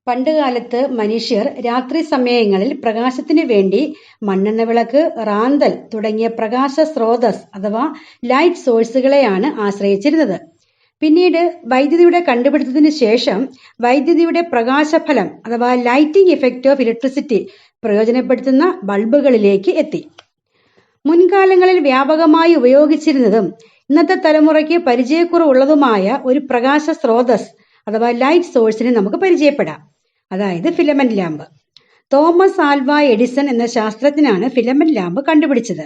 പണ്ടുകാലത്ത് മനുഷ്യർ രാത്രി സമയങ്ങളിൽ പ്രകാശത്തിനു വേണ്ടി മണ്ണെണ്ണ വിളക്ക്, റാന്തൽ തുടങ്ങിയ പ്രകാശ സ്രോതസ് അഥവാ ലൈറ്റ് സോഴ്സുകളെയാണ് ആശ്രയിച്ചിരുന്നത്. പിന്നീട് വൈദ്യുതിയുടെ കണ്ടുപിടുത്തത്തിന് ശേഷം വൈദ്യുതിയുടെ പ്രകാശഫലം അഥവാ ലൈറ്റിംഗ് ഇഫക്റ്റ് ഓഫ് ഇലക്ട്രിസിറ്റി പ്രയോജനപ്പെടുത്തുന്ന ബൾബുകളിലേക്ക് എത്തി. മുൻകാലങ്ങളിൽ വ്യാപകമായി ഉപയോഗിച്ചിരുന്നതും ഇന്നത്തെ തലമുറയ്ക്ക് പരിചയക്കുറവുള്ളതുമായ ഒരു പ്രകാശ സ്രോതസ് അഥവാ ലൈറ്റ് സോഴ്സിനെ നമുക്ക് പരിചയപ്പെടാം. അതായത് filament lamp. Thomas Alva Edison എന്ന ശാസ്ത്രജ്ഞനാണ് ഫിലമെന്റ് ലാമ്പ് കണ്ടുപിടിച്ചത്.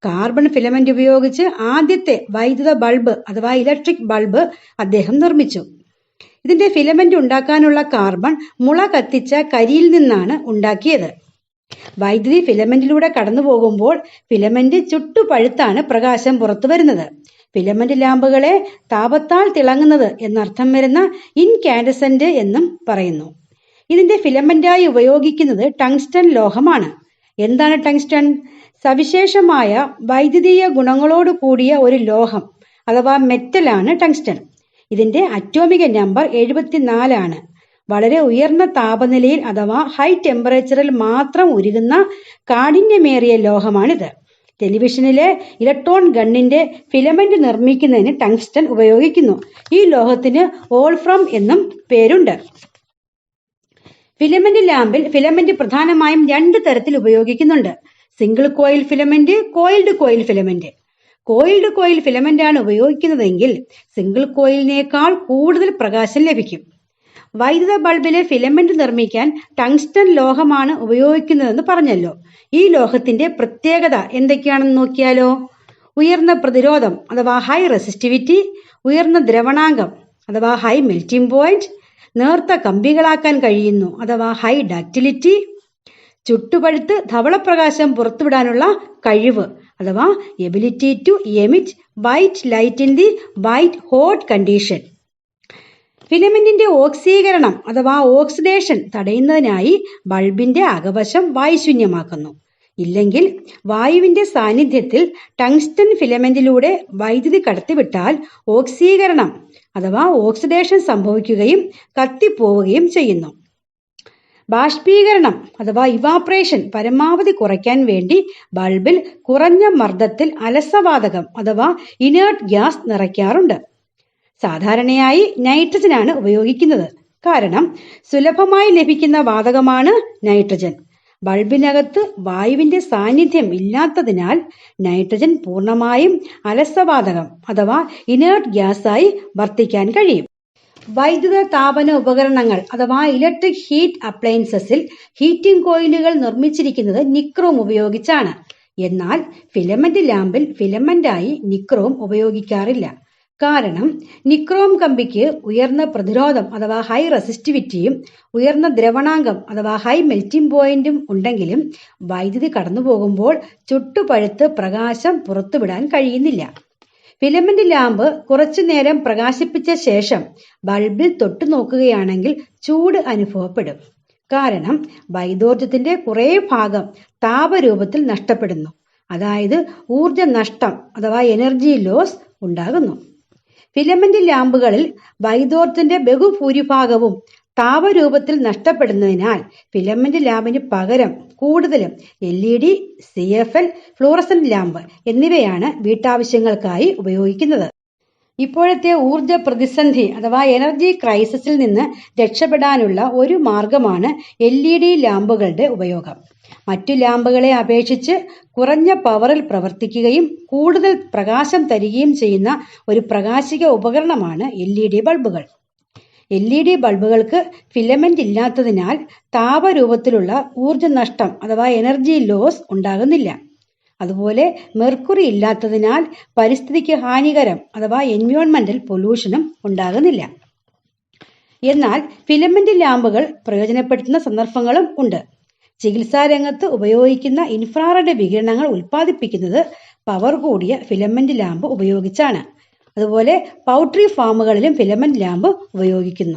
കാർബൺ ഫിലമെന്റ് ഉപയോഗിച്ച് ആദ്യത്തെ വൈദ്യുത ബൾബ് അഥവാ ഇലക്ട്രിക് ബൾബ് അദ്ദേഹം നിർമ്മിച്ചു. ഇതിന്റെ ഫിലമെന്റ് ഉണ്ടാക്കാനുള്ള കാർബൺ മുള കത്തിച്ച കരിയിൽ നിന്നാണ് ഉണ്ടാക്കിയത്. വൈദ്യുതി ഫിലമെന്റിലൂടെ കടന്നു പോകുമ്പോൾ ഫിലമെന്റ് ചുട്ടുപഴുത്താണ് പ്രകാശം പുറത്തു വരുന്നത്. ഫിലമെന്റ് ലാമ്പുകളെ താപത്താൽ തിളങ്ങുന്നത് എന്നർത്ഥം വരുന്ന ഇൻകാൻഡസെന്റ് എന്നും പറയുന്നു. ഇതിന്റെ ഫിലമെന്റായി ഉപയോഗിക്കുന്നത് ടങ്സ്റ്റൺ ലോഹമാണ്. എന്താണ് ടങ്സ്റ്റൺ? സവിശേഷമായ വൈദ്യുതീയ ഗുണങ്ങളോട് കൂടിയ ഒരു ലോഹം അഥവാ മെറ്റലാണ് ടങ്സ്റ്റൺ. ഇതിന്റെ അറ്റോമിക നമ്പർ 74 ആണ്. വളരെ ഉയർന്ന താപനിലയിൽ അഥവാ ഹൈ ടെമ്പറേച്ചറിൽ മാത്രം ഉരുകുന്ന കാഠിന്യമേറിയ ലോഹമാണിത്. ടെലിവിഷനിലെ ഇലക്ട്രോൺ ഗണ്ണിന്റെ ഫിലമെന്റ് നിർമ്മിക്കുന്നതിന് ടങ്സ്റ്റൺ ഉപയോഗിക്കുന്നു. ഈ ലോഹത്തിന് വോൾഫ്രം എന്നും പേരുണ്ട്. ഫിലമെന്റ് ലാമ്പിൽ ഫിലമെന്റ് പ്രധാനമായും 2 തരത്തിൽ ഉപയോഗിക്കുന്നുണ്ട്. Single coil filament, coiled coil filament. Coiled coil filament ആണ് ഉപയോഗിക്കുന്നതെങ്കിൽ സിംഗിൾ കോയിലിനേക്കാൾ കൂടുതൽ പ്രകാശം ലഭിക്കും. വൈദ്യുത ബൾബിലെ ഫിലമെന്റ് നിർമ്മിക്കാൻ ടങ്സ്റ്റൺ ലോഹമാണ് ഉപയോഗിക്കുന്നതെന്ന് പറഞ്ഞല്ലോ. ഈ ലോഹത്തിന്റെ പ്രത്യേകത എന്തൊക്കെയാണെന്ന് നോക്കിയാലോ. ഉയർന്ന പ്രതിരോധം അഥവാ ഹൈ റെസിസ്റ്റിവിറ്റി, ഉയർന്ന ദ്രവണാങ്കം അഥവാ ഹൈ മെൽറ്റിംഗ് പോയിന്റ്, നേർത്ത കമ്പികളാക്കാൻ കഴിയുന്നു അഥവാ ഹൈ ഡക്റ്റിലിറ്റി, ചുട്ടുപഴുത്ത് ധവളപ്രകാശം പുറത്തുവിടാനുള്ള കഴിവ് അഥവാ ability to emit white light in the white hot condition. ഫിലമെന്റിന്റെ ഓക്സീകരണം അഥവാ ഓക്സിഡേഷൻ തടയുന്നതിനായി ബൾബിന്റെ അകവശം വായുശൂന്യമാക്കുന്നു. ഇല്ലെങ്കിൽ വായുവിന്റെ സാന്നിധ്യത്തിൽ ടങ്സ്റ്റൺ ഫിലമെന്റിലൂടെ വൈദ്യുതി കടത്തിവിട്ടാൽ ഓക്സീകരണം അഥവാ ഓക്സിഡേഷൻ സംഭവിക്കുകയും കത്തിപ്പോവുകയും ചെയ്യുന്നു. ബാഷ്പീകരണം അഥവാ ഇവാപ്രേഷൻ പരമാവധി കുറയ്ക്കാൻ വേണ്ടി ബൾബിൽ കുറഞ്ഞ മർദ്ദത്തിൽ അലസവാതകം അഥവാ ഇനേർട്ട് ഗ്യാസ് നിറയ്ക്കാറുണ്ട്. സാധാരണയായി നൈട്രജനാണ് ഉപയോഗിക്കുന്നത്. കാരണം സുലഭമായി ലഭിക്കുന്ന വാതകമാണ് നൈട്രജൻ. ബൾബിനകത്ത് വായുവിന്റെ സാന്നിധ്യം ഇല്ലാത്തതിനാൽ നൈട്രജൻ പൂർണ്ണമായും അലസവാതകം അഥവാ ഇനേർട്ട് ഗ്യാസായി വർത്തിക്കാൻ കഴിയും. വൈദ്യുത താപന ഉപകരണങ്ങൾ അഥവാ ഇലക്ട്രിക് ഹീറ്റ് അപ്ലയൻസസിൽ ഹീറ്റിംഗ് കോയിലുകൾ നിർമ്മിച്ചിരിക്കുന്നത് നിക്രോം ഉപയോഗിച്ചാണ്. എന്നാൽ ഫിലമെന്റ് ലാമ്പിൽ ഫിലമെന്റായി നിക്രോം ഉപയോഗിക്കാറില്ല. കാരണം നിക്രോം കമ്പിക്ക് ഉയർന്ന പ്രതിരോധം അഥവാ ഹൈ റെസിസ്റ്റിവിറ്റിയും ഉയർന്ന ദ്രവണാങ്കം അഥവാ ഹൈ മെൽറ്റിംഗ് പോയിന്റും ഉണ്ടെങ്കിലും വൈദ്യുതി കടന്നു പോകുമ്പോൾ ചുട്ടുപഴുത്ത് പ്രകാശം പുറത്തുവിടാൻ കഴിയുന്നില്ല. ഫിലമെന്റ് ലാമ്പ് കുറച്ചു നേരം പ്രകാശിപ്പിച്ച ശേഷം ബൾബിൽ തൊട്ടു നോക്കുകയാണെങ്കിൽ ചൂട് അനുഭവപ്പെടും. കാരണം വൈദ്യോർജ്ജത്തിന്റെ കുറെ ഭാഗം താപരൂപത്തിൽ നഷ്ടപ്പെടുന്നു. അതായത് ഊർജ നഷ്ടം അഥവാ എനർജി ലോസ് ഉണ്ടാകുന്നു. ഫിലമെന്റ് ലാമ്പുകളിൽ വൈദ്യോർജ്ജത്തിന്റെ ബഹുഭൂരിഭാഗവും താപരൂപത്തിൽ നഷ്ടപ്പെടുന്നതിനാൽ ഫിലമെന്റ് ലാമ്പിന് പകരം കൂടുതലും LED, CFL, ഫ്ലൂറസെന്റ് ലാമ്പ് എന്നിവയാണ് വീട്ടാവശ്യങ്ങൾക്കായി ഉപയോഗിക്കുന്നത്. ഇപ്പോഴത്തെ ഊർജ പ്രതിസന്ധി അഥവാ എനർജി ക്രൈസിസിൽ നിന്ന് രക്ഷപ്പെടാനുള്ള ഒരു മാർഗമാണ് LED ലാമ്പുകളുടെ ഉപയോഗം. മറ്റു ലാമ്പുകളെ അപേക്ഷിച്ച് കുറഞ്ഞ പവറിൽ പ്രവർത്തിക്കുകയും കൂടുതൽ പ്രകാശം തരികയും ചെയ്യുന്ന ഒരു പ്രകാശിക ഉപകരണമാണ് LED ബൾബുകൾ. LED ബൾബുകൾക്ക് ഫിലമെന്റ് ഇല്ലാത്തതിനാൽ താപരൂപത്തിലുള്ള ഊർജ നഷ്ടം അഥവാ എനർജി ലോസ് ഉണ്ടാകുന്നില്ല. അതുപോലെ മെർക്കുറി ഇല്ലാത്തതിനാൽ പരിസ്ഥിതിക്ക് ഹാനികരം അഥവാ എൻവയോൺമെന്റൽ പൊല്യൂഷനും ഉണ്ടാകുന്നില്ല. എന്നാൽ ഫിലമെന്റ് ലാമ്പുകൾ പ്രയോജനപ്പെടുത്തുന്ന സന്ദർഭങ്ങളും ഉണ്ട്. ചികിത്സാ രംഗത്ത് ഉപയോഗിക്കുന്ന ഇൻഫ്രാറെഡ് വികിരണങ്ങൾ ഉൽപ്പാദിപ്പിക്കുന്നത് പവർ കൂടിയ ഫിലമെന്റ് ലാമ്പ് ഉപയോഗിച്ചാണ്. അതുപോലെ പൗൾട്രി ഫാമുകളിലും ഫിലമെന്റ് ലാമ്പ് ഉപയോഗിക്കുന്നു.